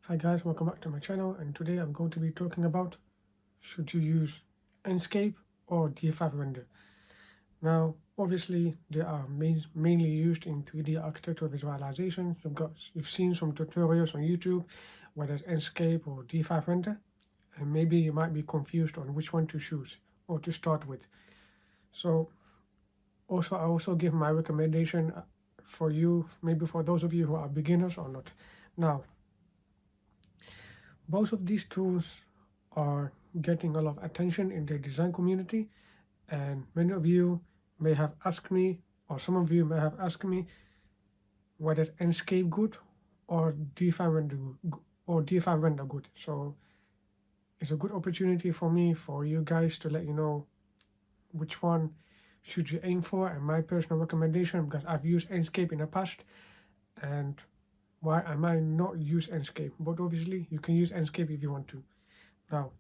Hi guys, welcome back to my channel, and today I'm going to be talking about should you use Enscape or D5 render. Now obviously they are mainly used in 3D architectural visualization. You've seen some tutorials on YouTube whether it's Enscape or D5 render, and maybe you might be confused on which one to choose or to start with. So I also give my recommendation for you, maybe for those of you who are beginners or not. Now both of these tools are getting a lot of attention in the design community, and many of you may have asked me, or some of you may have asked me, whether Enscape good or D5 render good, or D5 render good. So it's a good opportunity for me, for you guys, to let you know which one should you aim for, and my personal recommendation, because I've used Enscape in the past, and why I might not use Enscape. But obviously you can use Enscape if you want to. Now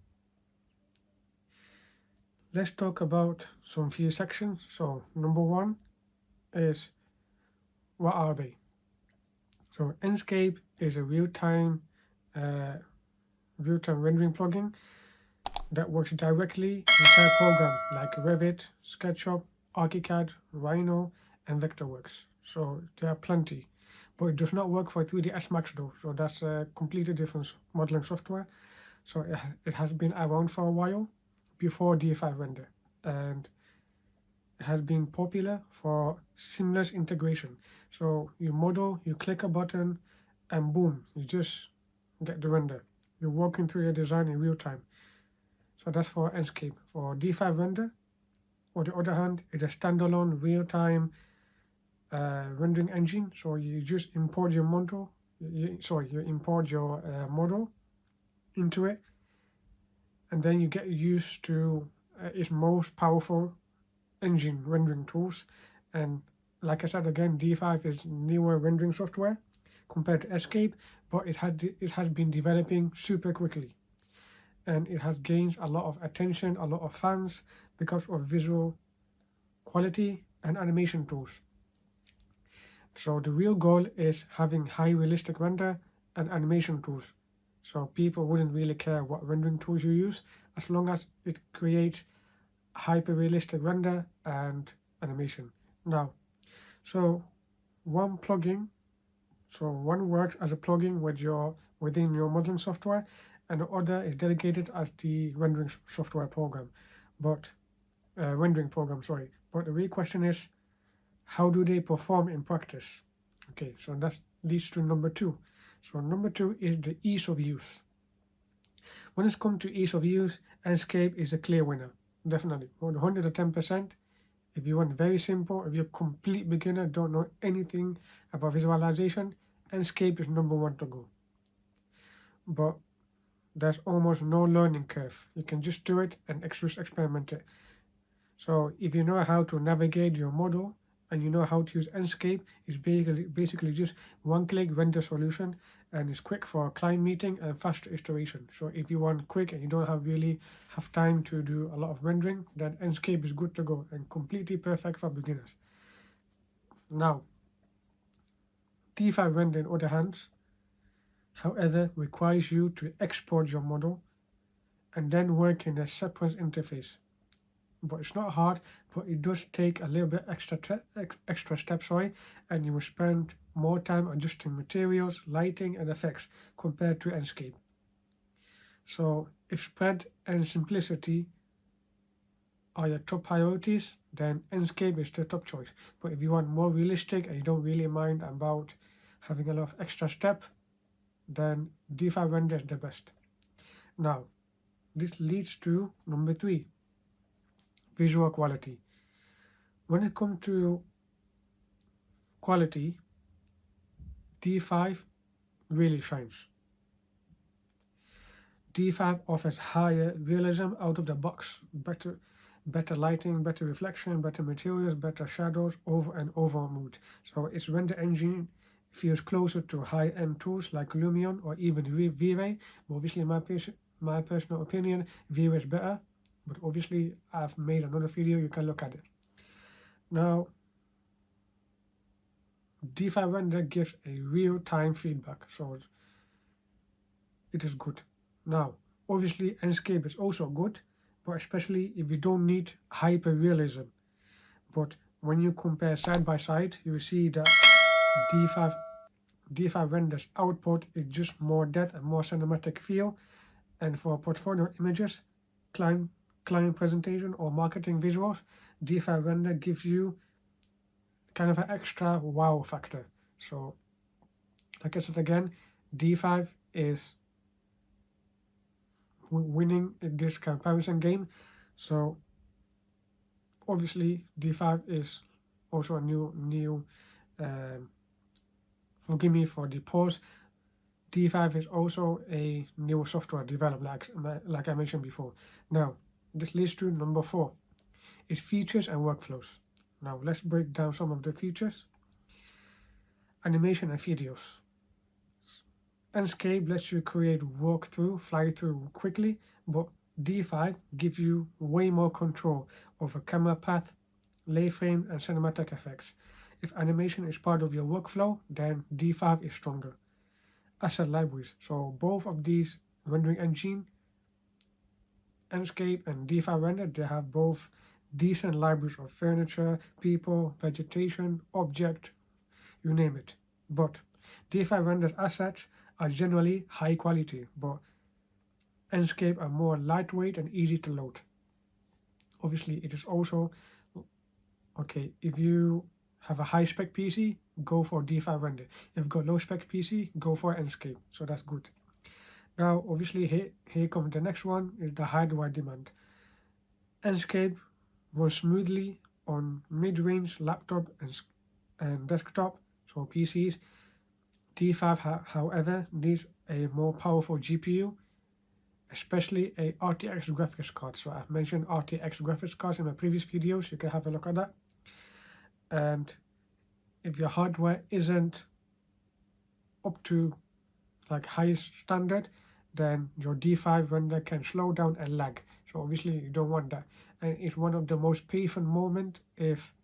let's talk about some few sections. So number one is, what are they? So Enscape is a uh, real-time rendering plugin that works directly inside programs like Revit, SketchUp, ArchiCAD, Rhino, and Vectorworks. So there are plenty, but it does not work for 3ds Max though. So that's a completely different modeling software. So it has been around for a while before D5 render, and has been popular for seamless integration. So you model, you click a button, and boom, you just get the render. You're walking through your design in real time. So that's for Enscape. For D5 render, on the other hand, it's a standalone real-time rendering engine. So you just import your model, you import your model into it, and then you get used to its most powerful engine rendering tools. And like I said again, D5 is newer rendering software compared to Enscape, but it has been developing super quickly, and it has gained a lot of attention, a lot of fans, because of visual quality and animation tools. So the real goal is having high realistic render and animation tools. So people wouldn't really care what rendering tools you use, as long as it creates hyper-realistic render and animation. Now, so one plugin, so one works as a plugin within your modeling software, and the other is dedicated as the rendering software program, but rendering program, sorry. But the real question is, how do they perform in practice? Okay, so that leads to number two. So number two is the ease of use. When it comes to ease of use, Enscape is a clear winner, definitely, 110%. If you want very simple, if you're a complete beginner, don't know anything about visualization, Enscape is number one to go. But there's almost no learning curve. You can just do it and experiment it. So if you know how to navigate your model and you know how to use Enscape, it's basically just one-click render solution, and it's quick for client meeting and faster iteration. So if you want quick and you don't really have time to do a lot of rendering, then Enscape is good to go and completely perfect for beginners. Now, D5 render, on the other hand, however, requires you to export your model and then work in a sequence interface. But it's not hard, but it does take a little bit extra steps, and you will spend more time adjusting materials, lighting, and effects compared to Enscape. So if spread and simplicity are your top priorities, then Enscape is the top choice. But if you want more realistic and you don't really mind about having a lot of extra step, then D5 render is the best. Now, this leads to number three, visual quality. When it comes to quality, D5 really shines. D5 offers higher realism out of the box, better lighting, better reflection, better materials, better shadows, over and overall mood. So its render engine feels closer to high-end tools like Lumion or even V-Ray. Obviously, in my personal opinion, V-Ray is better, but obviously I've made another video, you can look at it. Now, D5 render gives a real-time feedback. So it is good. Now, obviously Enscape is also good, but especially if you don't need hyper-realism. But when you compare side by side, you see that D5 renders output is just more depth and more cinematic feel, and for portfolio images, client, client presentation or marketing visuals, D5 render gives you kind of an extra wow factor. So, like I said again, D5 is winning in this comparison game. So obviously D5 is also a new forgive me for the pause. D5 is also a new software developed like I mentioned before. Now this leads to number 4 is features and workflows. Now let's break down some of the features. Animation and videos. Enscape lets you create fly through quickly, but D5 gives you way more control over camera path, lay frame, and cinematic effects. If animation is part of your workflow, then D5 is stronger. Asset libraries. So both of these rendering engine, Enscape and D5 Render, they have both decent libraries of furniture, people, vegetation, object, you name it. But D5 Render's assets are generally high quality, but Enscape are more lightweight and easy to load. Obviously, it is also okay if you have a high spec PC, go for D5 Render. If you've got low spec PC, go for Enscape. So that's good. Now, obviously, here comes the next one: is the hardware demand. Enscape runs smoothly on mid-range laptop and desktop, so PCs. D5, however, needs a more powerful GPU, especially a RTX graphics card. So I've mentioned RTX graphics cards in my previous videos. You can have a look at that. And if your hardware isn't up to like highest standard, then your D5 render can slow down and lag. So obviously you don't want that. And it's one of the most painful moments if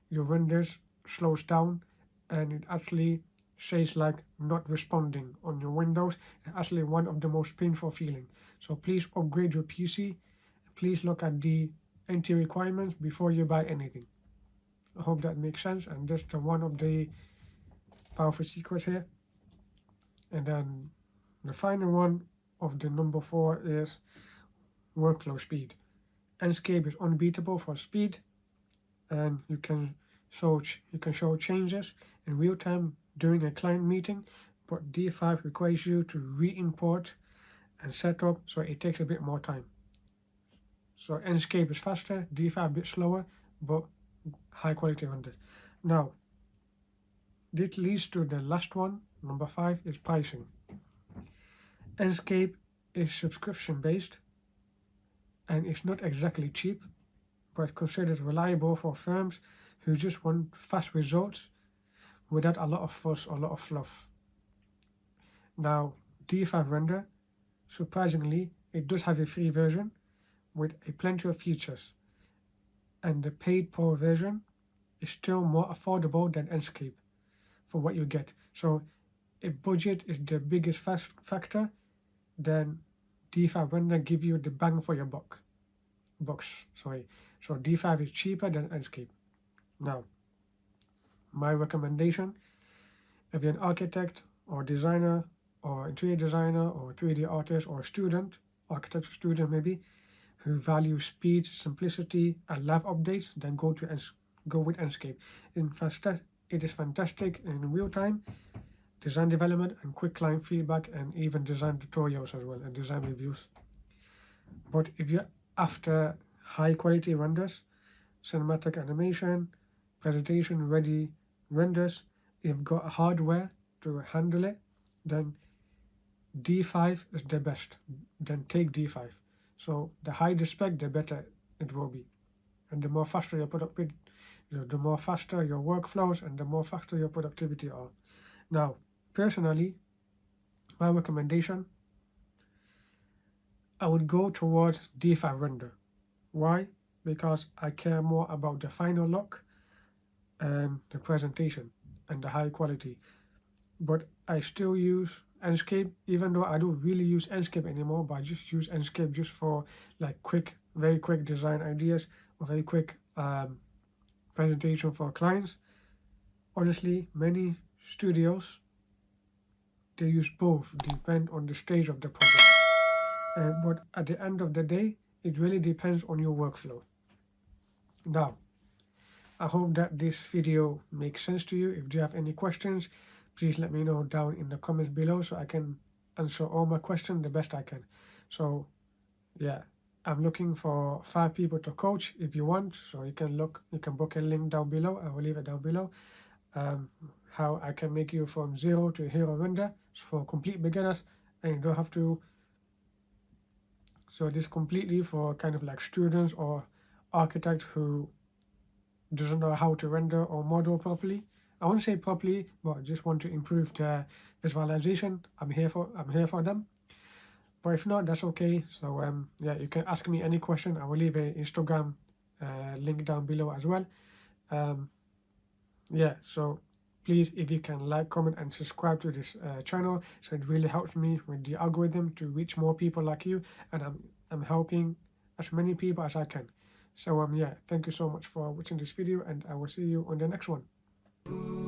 your renders slows down and it actually says like not responding on your Windows. It's actually one of the most painful feeling. So please upgrade your PC. Please look at the NT requirements before you buy anything. I hope that makes sense, and that's one of the powerful secrets here. And then the final one of the number 4 is workflow speed. Enscape is unbeatable for speed, and you can show changes in real time during a client meeting, but D5 requires you to re-import and set up, so it takes a bit more time. So Enscape is faster, D5 a bit slower, but high quality rendered. Now, this leads to the last one, number 5, is pricing. Enscape is subscription based and it's not exactly cheap, but considered reliable for firms who just want fast results without a lot of fuss or a lot of fluff. Now, D5 Render, surprisingly, it does have a free version with a plenty of features, and the paid pro version is still more affordable than Enscape for what you get. So if budget is the biggest factor, then D5 Render give you the bang for your buck. So D5 is cheaper than Enscape. Now, my recommendation, if you're an architect or designer or interior designer or 3D artist or student, architecture student maybe, who value speed, simplicity, and lab updates, then go with Enscape. It is fantastic in real time, design development and quick client feedback, and even design tutorials as well and design reviews. But if you're after high quality renders, cinematic animation, presentation ready renders, if you've got hardware to handle it, then D5 is the best. Then take D5. So the higher the spec, the better it will be, and the more faster your the more faster your workflows and the more faster your productivity are. Now, personally, my recommendation, I would go towards D5 render. Why? Because I care more about the final look and the presentation and the high quality. But I still use Enscape, even though I don't really use Enscape anymore, but I just use Enscape just for like very quick design ideas or very quick presentation for clients. Honestly, many studios, they use both, depend on the stage of the project. But at the end of the day, it really depends on your workflow. Now, I hope that this video makes sense to you. If you have any questions, please let me know down in the comments below so I can answer all my questions the best I can. So yeah, I'm looking for 5 people to coach if you want. So you can book a link down below. I will leave it down below. How I can make you from zero to hero render for complete beginners, and you don't have to. So this completely for kind of like students or architects who doesn't know how to render or model properly. I won't say properly, but just want to improve the visualization. I'm here for them. But if not, that's okay. So yeah, you can ask me any question. I will leave a Instagram link down below as well. Yeah, so please, if you can like, comment, and subscribe to this channel, so it really helps me with the algorithm to reach more people like you, and I'm helping as many people as I can. So yeah, thank you so much for watching this video, and I will see you on the next one.